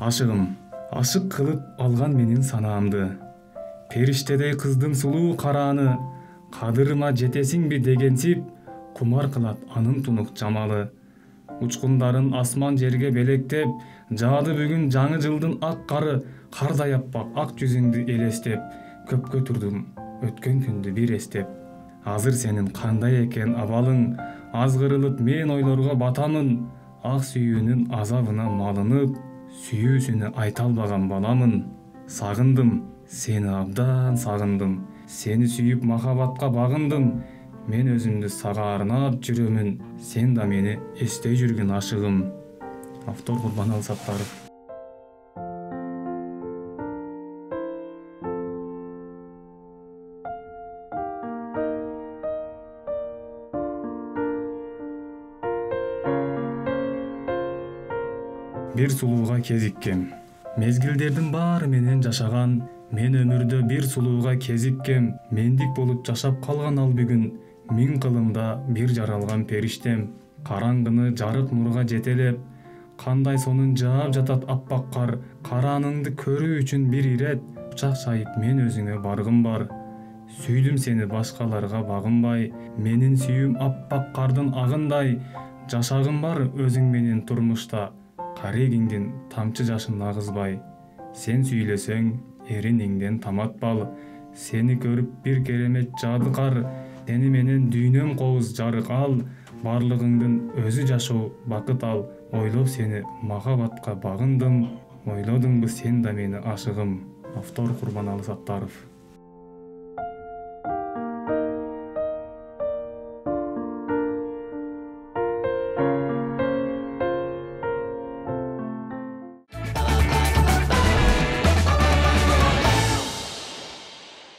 Ашыгым, ашык кылып алган менин санаамды. Периштедей кыздын сулуу карааны, кадырыма жетесиңби дегенсип, кумар кылат анын тунук жамалы. Учкундарын асман жерге белектеп, жаады бүгүн жаңы жылдын ак кары, кардай аппак ак жүзүңдү элестеп, көпкө турдум өткөн күндү бир эстеп. Азыр сенин кандай экен абалың, азгырылып мен ойлорго батамын, ак сүйүүнүн азабына малынып, сүйүүсүнү айта албаган баламын. Сагындым, сени абдан сагындым, сени сүйүп махабатка багындым. Мен өзүмдү сага арнап жүрөмүн, сен да мени эстей жүргүн ашыгым. Автор Курбаналы Саттаров. Бир сулууга кезиккем, мезгилдердин баары менен жашаган, мен өмүрдө бир сулууга кезиккем, мендик болуп жашап калган ал бүгүн, миң кылымда бир жаралган периштем. Караңгыны жарык нурга жетелеп, кандай сонун жаап жатат аппак кар, карааныңды көрүү үчүн бир ирет, кучак чайып мен өзүңө баргым бар. Сүйдүм сени башкаларга багынбай, менин сүйүүм аппак кардын агындай, жашагым бар өзүң менен турмушта, карегиңдин тамчы жашын агызбай. Сен сүйлөсөң эрениңден таматпал, сени көрүп бир керемет жадыкар, сени менен дүйнөм кооз жарык ал, барлыгыңдын өзү жашоо бакыт ал. Ойлоп сени махабатка багындым, ойлодуңбу сен да мени ашыгым. Автор Курбаналы Саттаров.